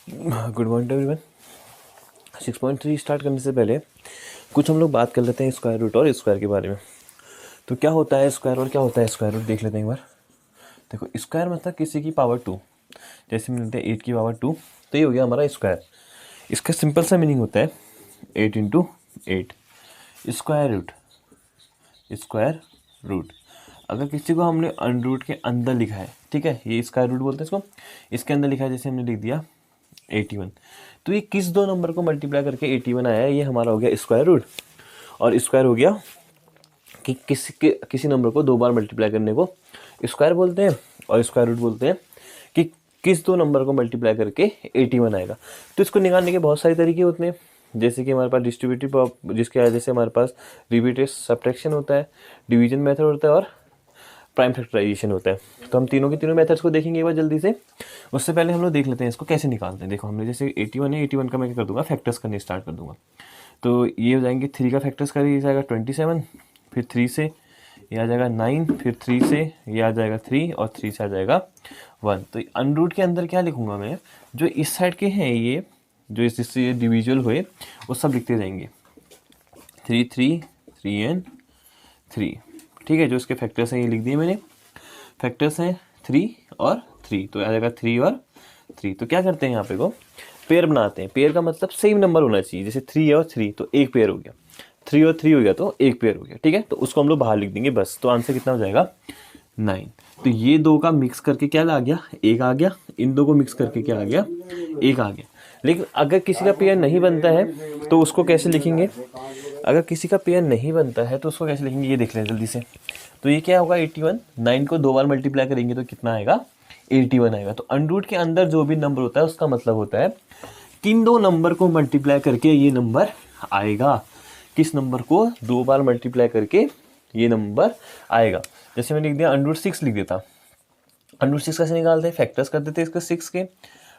Good morning everyone. 6.3 start करने से पहले कुछ हम लोग बात कर लेते हैं स्क्वायर रूट और स्क्वायर के बारे में। तो क्या होता है स्क्वायर और क्या होता है स्क्वायर रूट देख लेते हैं एक बार। देखो, स्क्वायर मतलब किसी की पावर 2, जैसे मिलते हैं 8 की पावर 2, तो ये हो गया हमारा स्क्वायर। इसका सिंपल सा मीनिंग होता है 8 into 8 square root. Square root अगर किसी को हमने अंडर के अंदर लिखा है, ठीक है, ये स्क्वायर रूट बोलते हैं इसको। इसके अंदर लिखा है, जैसे हमने लिख दिया 81, तो ये किस दो नंबर को मल्टीप्लाई करके 81 आया है, ये हमारा हो गया स्क्वायर रूट। और स्क्वायर हो गया कि किसी नंबर को दो बार मल्टीप्लाई करने को स्क्वायर बोलते हैं, और स्क्वायर रूट बोलते हैं कि किस दो नंबर को मल्टीप्लाई करके 81 आएगा। तो इसको निकालने के बहुत सारे तरीके होते हैं, जैसे कि हमारे पास डिस्ट्रीब्यूटिव, जिसके वजह से हमारे पास रिपीटेड सब्ट्रैक्शन होता है, डिवीजन मेथड होता है और प्राइम फैक्टराइजेशन होता है। तो हम तीनों के तीनों मेथड्स को देखेंगे एक बार जल्दी से। उससे पहले हम लोग देख लेते हैं इसको कैसे निकालते हैं। देखो, हमने जैसे 81 है, 81 का मैं क्या कर दूंगा, फैक्टर्स करने स्टार्ट कर दूंगा। तो ये हो जाएंगे 3 का फैक्टर्स करिए जाएगा 27, फिर 3 से ये आ जाएगा 9, फिर 3 से ये आ जाएगा 3 और 3 से आ जाएगा 1। तो अनरूट के अंदर क्या लिखूंगा मैं, जो इस साइड के हैं ये जो इससे डिविजुअल हुए वो सब लिखते जाएंगे 3 3 3 एंड 3, ठीक है। जो इसके फैक्टर्स हैं ये लिख दिए मैंने, फैक्टर्स हैं 3 और 3, तो आ जाएगा 3 और 3। तो क्या करते हैं यहाँ पे को पेयर बनाते हैं। पेयर का मतलब सेम नंबर होना चाहिए, जैसे 3 और 3 तो एक पेयर हो गया, 3 और 3 हो गया तो एक पेयर हो गया, ठीक है। तो उसको हम लोग बाहर लिख देंगे बस। तो आंसर कितना हो जाएगा 9। तो ये दो का मिक्स करके क्या आ गया, एक आ गया। इन दो को मिक्स करके क्या आ गया, एक आ गया। लेकिन अगर किसी का पेयर नहीं बनता है तो उसको कैसे लिखेंगे, अगर किसी का पेयर नहीं बनता है तो उसको कैसे लिखेंगे, ये देख लें जल्दी से। तो ये क्या होगा 81, 9 को दो बार मल्टीप्लाई करेंगे तो कितना आएगा 81 आएगा। तो अंडरूट के अंदर जो भी नंबर होता है उसका मतलब होता है किन दो नंबर को मल्टीप्लाई करके ये नंबर आएगा, किस नंबर को दो बार मल्टीप्लाई करके ये नंबर आएगा। जैसे मैंने लिख दिया अंडरूट 6 लिख देता। अंडरूट 6 कैसे निकालते हैं, फैक्टर्स कर देते इसके 6 के,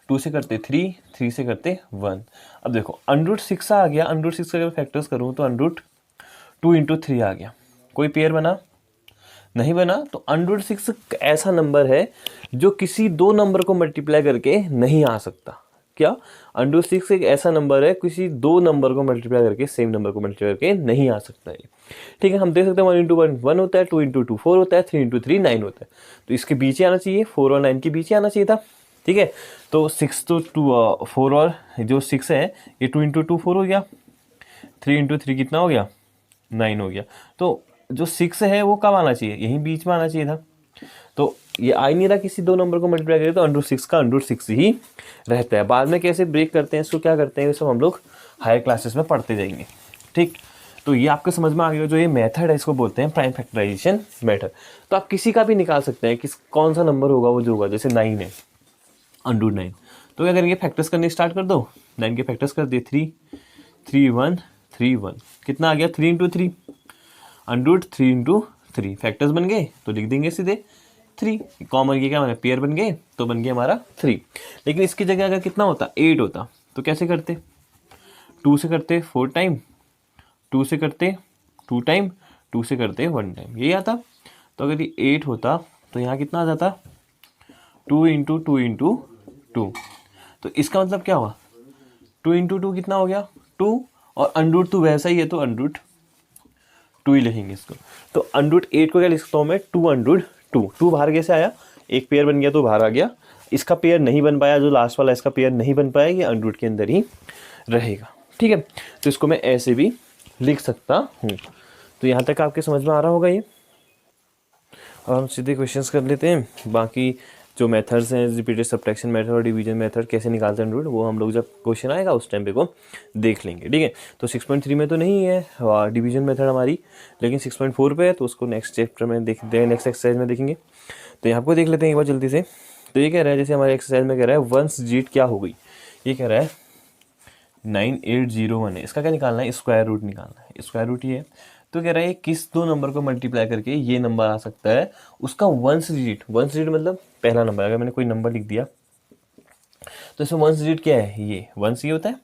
2 से करते 3, 3 से करते 1। अब देखो अंडरूट 6 आ गया, अंडरूट 6 का अगर फैक्टर्स करूँ तो अंडरूट 2 इंटू 3 आ गया। कोई पेयर बना नहीं बना। तो अंडरूट 6 ऐसा नंबर है जो किसी दो नंबर को मल्टीप्लाई करके नहीं आ सकता। क्या, अंडरूट 6 एक ऐसा नंबर है किसी दो नंबर को मल्टीप्लाई करके, सेम नंबर को मल्टीप्लाई करके नहीं आ सकता है, ठीक है। हम देख सकते हैं 1 इंटू 1 1 होता है, 2 इंटू 2 4 होता है, 3 इंटू 3 9 होता है। तो इसके बीच ही आना चाहिए, 4 और 9 के बीच ही आना चाहिए था, ठीक है। तो 6 तो 2 4 और जो 6 है ये 2 इंटू 2 4 हो गया, 3 इंटू 3 कितना हो गया 9 हो गया। तो जो 6 है वो कब आना चाहिए, यहीं बीच में आना चाहिए था। तो ये आ ही नहीं रहा किसी दो नंबर को मल्टीप्लाई करें, तो अंडरूट 6 का अंडरूट 6 ही रहता है। बाद में कैसे ब्रेक करते हैं इसको, क्या करते हैं, सब हम लोग हायर क्लासेस में पढ़ते जाएंगे, ठीक। तो ये आपके समझ में आ गया, जो ये मेथड है इसको बोलते हैं प्राइम फैक्टराइजेशन मेथड। तो आप किसी का भी निकाल सकते हैं, किस कौन सा नंबर होगा वो जो होगा, जैसे 9 है, अंडरूट 9। तो क्या करेंगे, फैक्टर्स करने स्टार्ट कर दो। 9 के फैक्टर्स कर दिए 3 3 1 3 1, कितना आ गया 3 इंटू 3, अंडरूट 3 इंटू 3। फैक्टर्स बन गए तो लिख देंगे सीधे 3, कॉमन ये क्या, हमारे पेयर बन गए तो बन गया हमारा 3। लेकिन इसकी जगह अगर कितना होता 8 होता तो कैसे करते, 2 से करते 4 टाइम, 2 से करते 2 टाइम, 2 से करते 1 टाइम, यही आता। तो अगर ये 8 होता तो यहाँ कितना आ जाता 2 इंटू 2 इंटू 2। तो इसका मतलब क्या हुआ 2 इंटू 2 कितना हो गया 2, और अंडरूट 2 वैसा ही है तो अंडरूट 2 ही लिखेंगे इसको। तो अंडरूट 8 को क्या लिख सकता हूँ मैं, 2 अंडरूट 2। 2 बाहर कैसे आया, एक पेयर बन गया तो बाहर आ गया। इसका पेयर नहीं बन पाया, जो लास्ट वाला इसका पेयर नहीं बन पाया, ये अंडरूट के अंदर ही रहेगा, ठीक है। तो इसको मैं ऐसे भी लिख सकता हूँ। तो यहाँ तक आपके समझ में आ रहा होगा ये। और हम सीधे क्वेश्चंस कर लेते हैं। बाकी जो मेथड्स हैं, रिपीटेड सब्ट्रैक्शन मेथड और डिवीजन मेथड कैसे निकालते हैं रूट, वो हम लोग जब क्वेश्चन आएगा उस टाइम पे को देख लेंगे, ठीक है। तो 6.3 में तो नहीं है डिवीजन मेथड हमारी, लेकिन 6.4 पे है, तो उसको नेक्स्ट चैप्टर में देखते हैं, नेक्स्ट एक्सरसाइज में देखेंगे। तो यहाँ को देख लेते हैं एक बार जल्दी से। तो ये कह रहा है, जैसे हमारे एक्सरसाइज में कह रहा है वंस जीट क्या हो गई, ये कह रहा है 9801 है, इसका क्या निकालना है, स्क्वायर रूट निकालना है। स्क्वायर रूट ये है, तो कह रहा है किस दो नंबर को मल्टीप्लाई करके ये नंबर आ सकता है, उसका वंस डिजिट। वंस डिजिट मतलब पहला नंबर। अगर मैंने कोई नंबर लिख दिया तो इसमें वंस डिजिट क्या है, ये वंस ये होता है,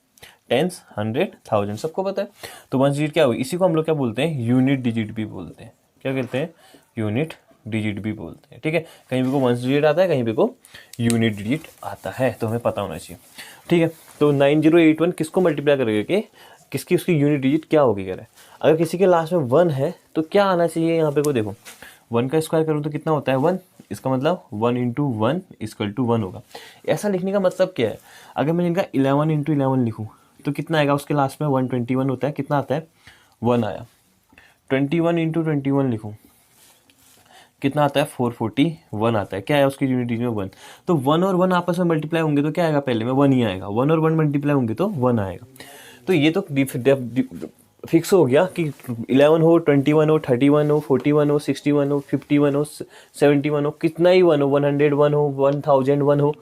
टेंस 100 1000 सबको पता है। तो वंस डिजिट क्या हुई, इसी को हम लोग क्या बोलते हैं, यूनिट डिजिट भी बोलते हैं। क्या कहते हैं, यूनिट डिजिट भी बोलते हैं, ठीक है। कहीं भी को वंस डिजिट आता है, कहीं भी को यूनिट डिजिट आता है, तो हमें पता होना चाहिए। ठीक है, तो 9081 किसको मल्टीप्लाई करके किसकी उसकी यूनिट डिजिट क्या होगी कह रहा है। अगर किसी के लास्ट में 1 है तो क्या आना चाहिए यहाँ पे को देखो, 1 का स्क्वायर करूँ तो कितना होता है 1, इसका मतलब 1 इंटू 1 इक्वल टू 1 होगा। ऐसा लिखने का मतलब क्या है, अगर मैं इनका 11 इंटू 11 लिखूँ तो कितना आएगा, उसके लास्ट में 121 होता है, कितना आता है 1 आया। 21 इंटू 21 लिखूँ कितना आता है 441 आता है, क्या है उसकी यूनिट डिजिट में 1। तो 1 और 1 आपस में मल्टीप्लाई होंगे तो क्या आएगा, पहले में 1 ही आएगा, 1 और 1 मल्टीप्लाई होंगे तो 1 आएगा। तो ये तो फिक्स हो गया कि 11 हो, 21 हो, 31 हो, 41 हो, 61 हो, 51 हो, 71 हो, कितना ही 1 हो, 101 हो, 1001 हो,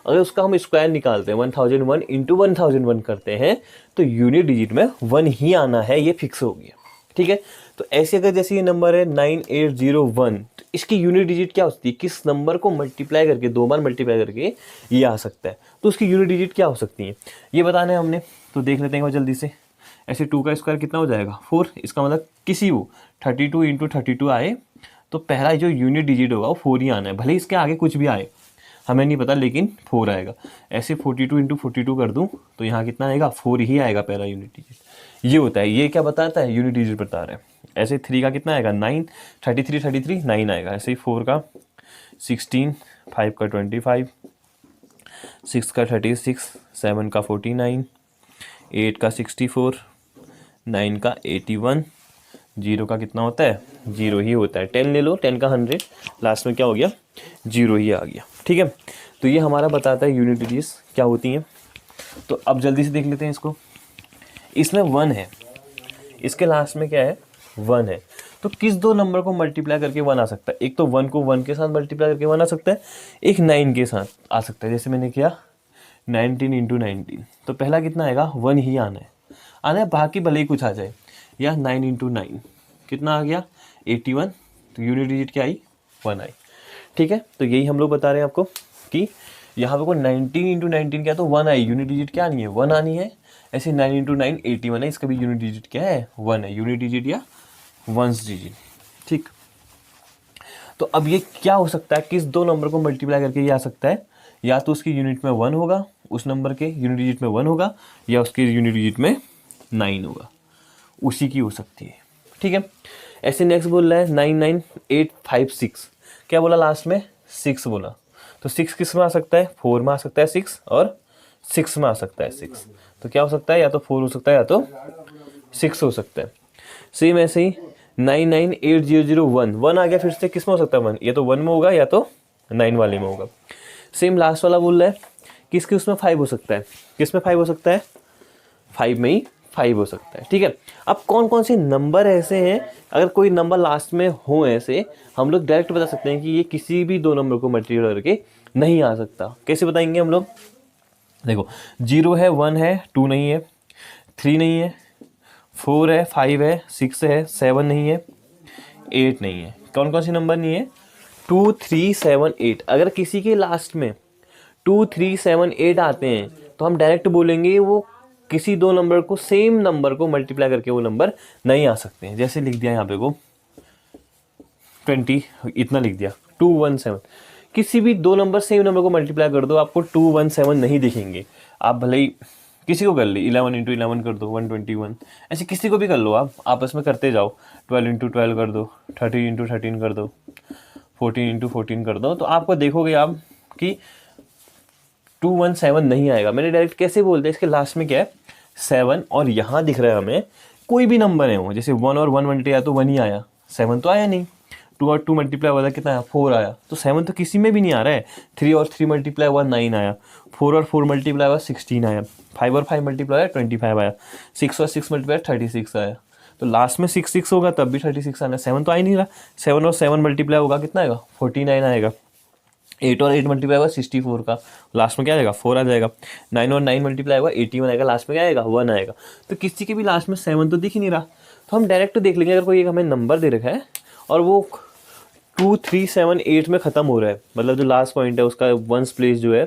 अगर उसका हम स्क्वायर निकालते हैं 1001 इंटू 1001 करते हैं तो यूनिट डिजिट में 1 ही आना है, ये फिक्स हो गया। ठीक है, तो ऐसे अगर जैसे ये नंबर है 9801 तो इसकी यूनिट डिजिट क्या होती है, किस नंबर को मल्टीप्लाई करके 2 बार मल्टीप्लाई करके ये आ सकता है, तो उसकी यूनिट डिजिट क्या हो सकती है ये बताना है हमने। तो देख लेते हैं जल्दी से। ऐसे 2 का स्क्वायर कितना हो जाएगा 4, इसका मतलब किसी वो 32 इंटू 32 आए तो पहला जो यूनिट डिजिट होगा वो 4 ही आना है, भले इसके आगे कुछ भी आए हमें नहीं पता लेकिन 4 आएगा। ऐसे 42 इंटू 42 कर दूं तो यहाँ कितना आएगा 4 ही आएगा पहला यूनिट डिजिट, ये होता है। ये क्या बताता है, यूनिट डिजिट बता रहा है। ऐसे 3 का कितना आएगा 9, 33 9 आएगा। ऐसे ही 4 का 16, 5 का 25, 6 का 36, 7 का 49, 8 का 64, 9 का 81, 0 का कितना होता है 0 ही होता है। 10 ले लो, 10 का 100, लास्ट में क्या हो गया 0 ही आ गया। ठीक है, तो ये हमारा बताता है यूनिट डिजिट्स क्या होती हैं। तो अब जल्दी से देख लेते हैं इसको। इसमें 1 है, इसके लास्ट में क्या है 1 है, तो किस 2 नंबर को मल्टीप्लाई करके 1 आ सकता है। एक तो 1 को 1 के साथ मल्टीप्लाई करके 1 आ सकता है, एक 9 के साथ आ सकता है। जैसे मैंने किया 19 इंटू 19, तो पहला कितना आएगा 1 ही आना है, बाकी भले ही कुछ आ जाए। या 9 इंटू 9 कितना आ गया 81, तो यूनिट डिजिट क्या आई 1 आई। ठीक है, तो यही हम लोग बता रहे हैं आपको कि यहाँ पे को 19 इंटू 19 क्या तो 1 आई, यूनिट डिजिट क्या आनी है 1 आनी है। ऐसे 9 इंटू 9 81 है, इसका भी यूनिट डिजिट क्या है 1 है, यूनिट डिजिट या वंस डिजिट। ठीक, तो अब ये क्या हो सकता है, किस 2 नंबर को मल्टीप्लाई करके ये आ सकता है, या तो उसकी यूनिट में 1 होगा, उस नंबर के यूनिट डिजिट में 1 होगा, या उसके यूनिट डिजिट में 9 होगा, उसी की हो सकती है। ठीक है, ऐसे नेक्स्ट बोल रहा है 99856, क्या बोला लास्ट में 6 बोला, तो 6 किस में आ सकता है 4 में आ सकता है 6, और 6 में आ सकता है 6, तो क्या हो सकता है या तो 4 हो सकता है या तो 6 हो सकता है। सेम ऐसे ही 998001 1 आ गया, फिर से किस में हो सकता है 1, या तो 1 में होगा या तो 9 वाले में होगा। सेम लास्ट वाला बोल रहा है किसके उसमें 5 हो सकता है, किस में 5 हो सकता है 5 में ही 5 हो सकता है। ठीक है, अब कौन कौन से नंबर ऐसे हैं, अगर कोई नंबर लास्ट में हो ऐसे हम लोग डायरेक्ट बता सकते हैं कि ये किसी भी 2 नंबर को मल्टीप्लाई करके नहीं आ सकता। कैसे बताएंगे हम लोग, देखो 0 है 1 है 2 नहीं है, 3 नहीं है, 4 है 5 है 6 है 7 नहीं है, 8 नहीं है। कौन कौन से नंबर नहीं है 2 3 7 8। अगर किसी के लास्ट में 2 3 7 8 आते हैं तो हम डायरेक्ट बोलेंगे वो किसी 2 नंबर को सेम नंबर को मल्टीप्लाई करके वो नंबर नहीं आ सकते हैं। जैसे लिख दिया यहाँ पे को 20 इतना लिख दिया 217, किसी भी 2 नंबर सेम नंबर को मल्टीप्लाई कर दो आपको 217 नहीं दिखेंगे। आप भले ही किसी को कर ली 11 इंटू 11 कर दो 121, ऐसे किसी को भी कर लो, आप आपस में करते जाओ 12 इंटू 12 कर दो, 13 इंटू 13 कर दो, 14 इंटू 14 कर दो, तो आपको देखोगे आप कि 217 नहीं आएगा। मैंने डायरेक्ट कैसे बोल दिया, इसके लास्ट में क्या है 7, और यहाँ दिख रहा है हमें कोई भी नंबर है वो, जैसे 1 और 1 मल्टीप्लाई आया तो 1 ही आया, 7 तो आया नहीं। 2 और 2 मल्टीप्लाई हुआ था कितना आया 4 आया, तो 7 तो किसी में भी नहीं आ रहा है। 3 और 3 मल्टीप्लाई हुआ 9 आया, 4 और 4 मल्टीप्लाई हुआ 16 आया, 5 और 5 मल्टीप्लाई हुआ 25 आया, 6 और 6 मल्टीप्लाई 36 आया, तो लास्ट में 6 6 होगा तब भी 36 आना। 7 तो आ ही नहीं रहा, 7 और 7 मल्टीप्लाई होगा कितना आएगा 49 आएगा, 8 और 8 मल्टीप्लाई होगा 64 का, लास्ट में क्या आएगा 4 आ जाएगा। 9 और 9 मल्टीप्लाई होगा 81 आएगा, लास्ट में क्या आएगा 1 आएगा। तो किसी के भी लास्ट में 7 तो दिख ही नहीं रहा, तो हम डायरेक्ट देख लेंगे अगर कोई एक हमें नंबर दे रखा है और वो 2 3 7 8 में ख़त्म हो रहा है, मतलब जो लास्ट पॉइंट है उसका वंस प्लेस जो है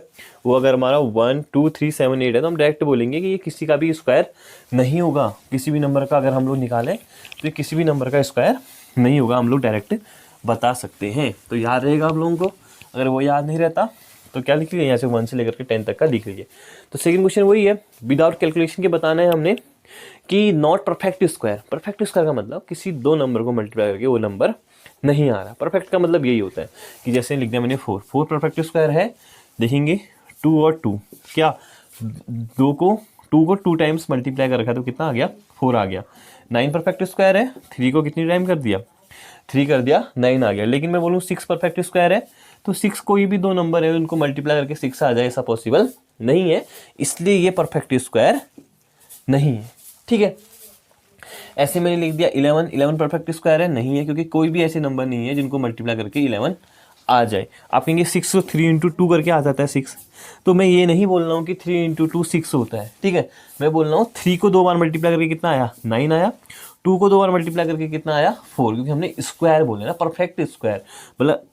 वो अगर हमारा 1 2 3 7 8 है तो हम डायरेक्ट बोलेंगे कि ये किसी का भी स्क्वायर नहीं होगा। किसी भी नंबर का अगर हम लोग निकालें तो ये किसी भी नंबर का स्क्वायर नहीं होगा, हम लोग डायरेक्ट बता सकते हैं। तो याद रहेगा आप लोगों को, अगर वो याद नहीं रहता तो क्या लिख लिया यहाँ से 1 से लेकर के 10 तक का लिख लीजिए। तो सेकंड क्वेश्चन वही है, विदाउट कैलकुलेशन के बताना है हमने कि not perfect square. Perfect square का मतलब किसी दो नंबर को मल्टीप्लाई करके वो नंबर नहीं आ रहा। परफेक्ट का मतलब यही होता है कि जैसे लिख दिया मैंने 4 परफेक्ट स्क्वायर है, देखेंगे 2 और 2 क्या 2 को 2 टाइम्स मल्टीप्लाई कर रखा तो कितना आ गया 4 आ गया। 9 परफेक्ट स्क्वायर है, 3 को कितनी टाइम कर दिया 3 कर दिया 9 आ गया। लेकिन मैं बोलूँ 6 परफेक्ट स्क्वायर है तो 6 कोई भी दो नंबर है उनको मल्टीप्लाई करके 6 आ जाए ऐसा पॉसिबल नहीं है, इसलिए ये परफेक्ट स्क्वायर नहीं है। ठीक है, ऐसे मैंने लिख दिया 11 परफेक्ट स्क्वायर है, नहीं है क्योंकि कोई भी ऐसे नंबर नहीं है जिनको मल्टीप्लाई करके 11 आ जाए। आप कहेंगे 6 3 इंटू 2 करके आ जाता है 6, तो मैं ये नहीं बोल रहा हूँ कि 3 इंटू 2 6 होता है। ठीक है, मैं बोल रहा हूँ 3 को 2 बार मल्टीप्लाई करके कितना आया 9 आया, 2 को 2 बार मल्टीप्लाई करके कितना आया 4, क्योंकि हमने स्क्वायर बोले ना, परफेक्ट स्क्वायर। मतलब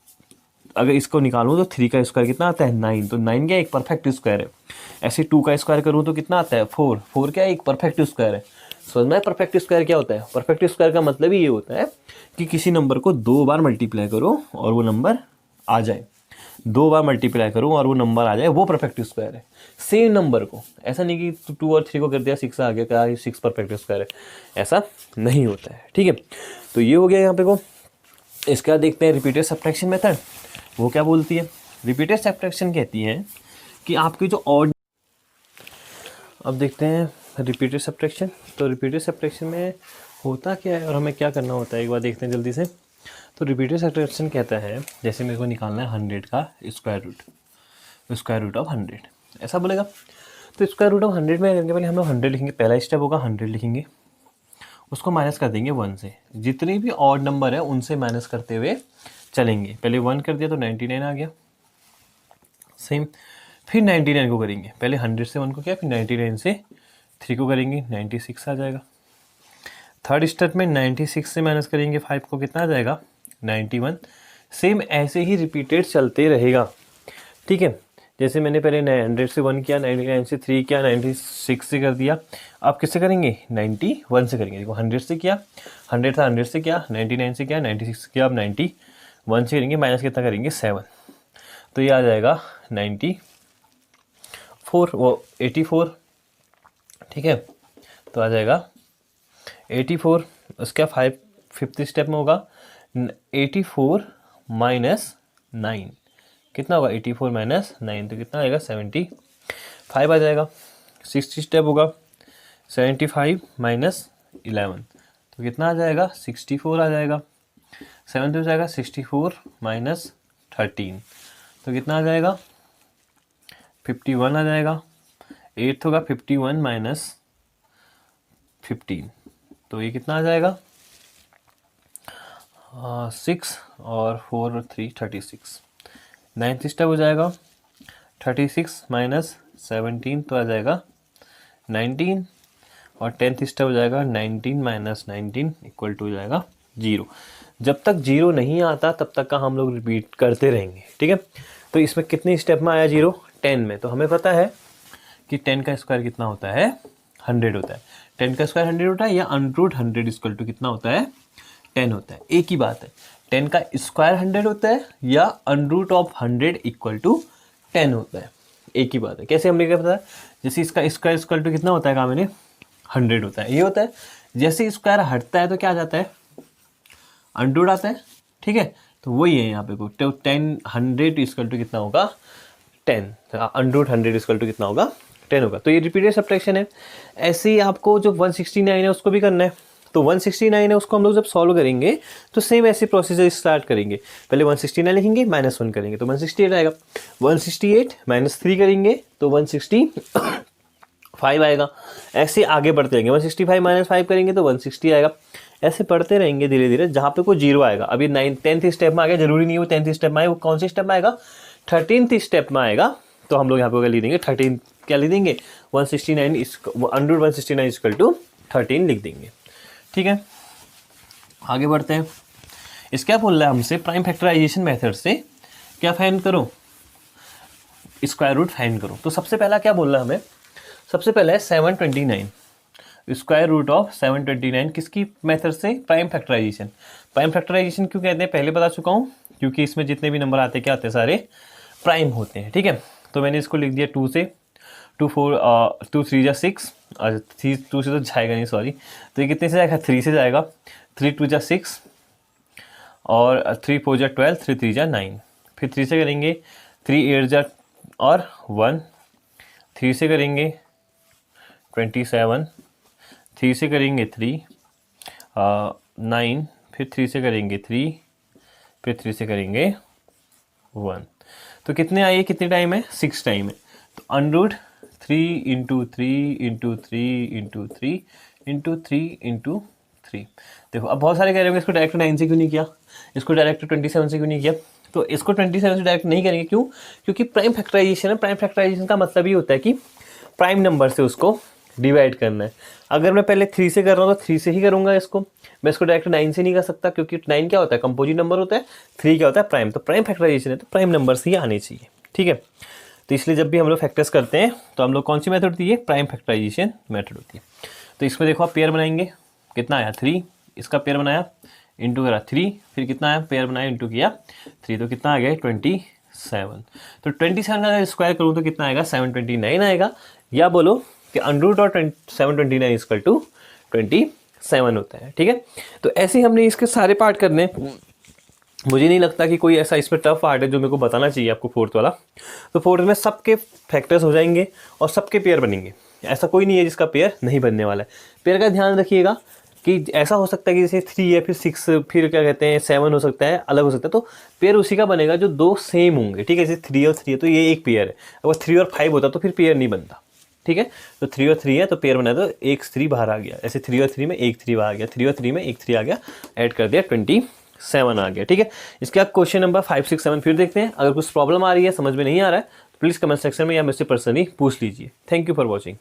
अगर इसको निकालूँ तो 3 का स्क्वायर कितना आता है 9, तो 9 क्या एक परफेक्ट स्क्वायर है। ऐसे 2 का स्क्वायर करूँ तो कितना आता है 4 क्या एक परफेक्ट स्क्वायर है। समझ में परफेक्ट स्क्वायर क्या होता है। परफेक्ट स्क्वायर का मतलब ही ये होता है कि किसी नंबर को 2 बार मल्टीप्लाई करो और वो नंबर आ जाए, 2 बार मल्टीप्लाई करूँ और वो नंबर आ जाए, वो परफेक्ट स्क्वायर है। सेम नंबर को, ऐसा नहीं कि 2 और 3 को कर दिया 6 आ गया क्या 6 परफेक्ट स्क्वायर है, ऐसा नहीं होता है। ठीक है, तो ये हो गया यहाँ पे को। इसका देखते हैं रिपीटेड सब्ट्रैक्शन मेथड, वो क्या बोलती है। रिपीटेड सब्ट्रैक्शन कहती है कि आपके जो ऑड, अब देखते हैं रिपीटेड सब्ट्रैक्शन। तो रिपीटेड सब्ट्रैक्शन में होता क्या है और हमें क्या करना होता है एक बार देखते हैं जल्दी से। तो रिपीटेड सब्ट्रैक्शन कहता है जैसे मेरे को निकालना है 100 का स्क्वायर रूट ऑफ 100 ऐसा बोलेगा। तो स्क्वायर रूट ऑफ 100 में करने के पहले हम लोग 100 लिखेंगे, पहला स्टेप होगा 100 लिखेंगे, उसको माइनस कर देंगे 1 से। जितने भी ऑड नंबर है उनसे माइनस करते हुए चलेंगे। पहले 1 कर दिया तो 99 आ गया, सेम। फिर 99 को करेंगे, पहले 100 से 1 को किया, फिर 99 से 3 को करेंगे 96 आ जाएगा। थर्ड स्टेप में 96 से माइनस करेंगे 5 को, कितना आ जाएगा 91। सेम ऐसे ही रिपीटेड चलते रहेगा। ठीक है, जैसे मैंने पहले 100 से 1 किया, 99 से 3 किया, 96 से कर दिया, आप किससे करेंगे 91 से करेंगे। देखो 100 से किया, 100 था 100 से किया, 99 से किया, 96 से किया, अब 91 से करेंगे, माइनस कितना करेंगे 7, तो ये आ जाएगा 94 वो 84। ठीक है, तो आ जाएगा 84। उसका 5th स्टेप में होगा 84 माइनस 9, कितना होगा 84 माइनस 9, तो कितना आएगा 75 आ जाएगा। 6th स्टेप होगा 75 माइनस 11, तो कितना आ जाएगा 64 आ जाएगा। 7th हो जाएगा 64 माइनस 13, तो कितना आ जाएगा 51 आ जाएगा। 8th होगा 51 माइनस 15, तो ये कितना आ जाएगा 6 और 4 और 3 36। 9th स्टेप हो जाएगा 36 माइनस 17, तो आ जाएगा 19। और 10th स्टेप हो जाएगा 19 माइनस 19 इक्वल टू हो जाएगा 0। जब तक 0 नहीं आता तब तक का हम लोग रिपीट करते रहेंगे। ठीक है, तो इसमें कितने स्टेप में आया 0 10 में, तो हमें पता है कि 10 का स्क्वायर कितना होता है 100 होता है। 10 का स्क्वायर 100 होता है या अंडरूट 100 इक्वल टू कितना होता है 10 होता है। एक ही बात है, 10 का स्क्वायर 100 होता है या अंडरूट ऑफ 100 इक्वल टू 10 होता है, एक ही बात है। कैसे हमने क्या पता है, जैसे इसका स्क्वायर इक्वल टू कितना होता है, कहा मैंने 100 होता है, ये होता है। जैसे स्क्वायर हटता है तो क्या आ जाता है अंडरूट आता है। ठीक है, तो वही है यहाँ पे को, तो 10 100 इक्वल टू कितना होगा 10, अंडरूट 100 इक्वल टू कितना होगा 10 होगा। तो ये रिपीटेड सब्ट्रैक्शन है। ऐसे ही आपको जो 169 है उसको भी करना है। तो 169 है उसको हम लोग जब सॉल्व करेंगे तो सेम ऐसे प्रोसीजर स्टार्ट करेंगे। पहले 169 लिखेंगे -1 करेंगे तो 168 आएगा, 168 -3 करेंगे तो 165 आएगा। ऐसे आगे बढ़ते रहेंगे, 165 -5 करेंगे तो 160 आएगा। ऐसे पढ़ते रहेंगे धीरे धीरे, जहाँ पे कोई 0 आएगा। अभी 10th स्टेप में आ गया, जरूरी नहीं है वो 10th स्टेप में आए, वो कौन से स्टेप में आएगा 13th स्टेप में आएगा। तो हम लोग यहाँ पे लिख देंगे 13, क्या लिख देंगे 169 अंडरूट 169 इक्वल टू 13 लिख देंगे। ठीक है, आगे बढ़ते हैं। इसका बोल रहा है हमसे प्राइम फैक्टराइजेशन मेथड से क्या फाइंड करो, स्क्वायर रूट फाइंड करो। तो सबसे पहला क्या बोल रहा है हमें, सबसे पहले 729 स्क्वायर रूट ऑफ 729 किसकी मेथड से, प्राइम फैक्टराइजेशन। प्राइम फैक्टराइजेशन क्यों कहते हैं पहले बता चुका हूँ, क्योंकि इसमें जितने भी नंबर आते हैं क्या आते हैं सारे प्राइम होते हैं, ठीक है। तो मैंने इसको लिख दिया 2 से 2 4 2 3 जा 6 और 3 2 से तो जाएगा नहीं, सॉरी। तो ये कितने से जाएगा, 3 से जाएगा। 3 2 जा 6 और 3 4 जा 12, 3 3 जा 9। फिर 3 से करेंगे 3 8 जा और 1, 3 से करेंगे 27, 3 से करेंगे 3 9, फिर 3 से करेंगे 3, फिर 3 से करेंगे 1। तो कितने आए, कितने टाइम है, 6 टाइम है। तो under 3 into 3 into 3 into 3 into 3 into 3। देखो अब बहुत सारे कह रहे होंगे इसको डायरेक्ट 9 से क्यों नहीं किया, इसको डायरेक्ट 27 से क्यों नहीं किया। तो इसको 27 से डायरेक्ट नहीं करेंगे, क्यों, क्योंकि प्राइम फैक्टराइजेशन है। प्राइम फैक्टराइजेशन का मतलब ये होता है कि प्राइम नंबर से उसको डिवाइड करना है। अगर मैं पहले 3 से कर रहा हूँ तो 3 से ही करूँगा इसको, मैं इसको डायरेक्ट 9 से नहीं कर सकता, क्योंकि 9 क्या होता है, कंपोजिट नंबर होता है, 3 क्या होता है, प्राइम। तो प्राइम फैक्टराइजेशन है तो प्राइम नंबर से ही आने चाहिए, ठीक है। तो इसलिए जब भी हम लोग फैक्टर्स करते हैं तो हम लोग कौन सी मेथड होती है, प्राइम फैक्टराइजेशन मेथड होती है। तो इसमें देखो आप पेयर बनाएंगे, कितना आया 3, इसका पेयर बनाया इंटू करा 3, फिर कितना आया, पेयर बनाया इंटू किया 3, तो कितना आ गया 27। तो 27 का अगर स्क्वायर करूँ तो कितना आएगा, 729 आएगा। या बोलो कि अंडर और 729 इक्वल टू 27 होता है, ठीक है। तो ऐसे ही हमने इसके सारे पार्ट करने। मुझे नहीं लगता कि कोई ऐसा इसमें टफ पार्ट है जो मेरे को बताना चाहिए आपको फोर्थ वाला। तो फोर्थ में सबके फैक्टर्स हो जाएंगे और सबके पेयर बनेंगे, ऐसा कोई नहीं है जिसका पेयर नहीं बनने वाला है। पेयर का ध्यान रखिएगा कि ऐसा हो सकता है कि जैसे 3 है, फिर 6, फिर क्या कहते हैं 7 हो सकता है, अलग हो सकता है। तो पेयर उसी का बनेगा जो 2 सेम होंगे, ठीक है। जैसे 3 और 3 है तो ये एक पेयर है, अगर 3 और 5 होता तो फिर पेयर नहीं बनता, ठीक है। तो 3 और 3 है तो पेयर बना, तो एक 3 बाहर आ गया, ऐसे 3 और 3 में एक 3 बाहर आ गया, 3 और 3 में एक 3 आ गया, ऐड कर दिया 27 आ गया, ठीक है। इसके बाद क्वेश्चन नंबर 5 6 7 फिर देखते हैं। अगर कुछ प्रॉब्लम आ रही है, समझ में नहीं आ रहा है, तो प्लीज़ कमेंट सेक्शन में या मुझसे पर्सनली पूछ लीजिए। Thank you for watching.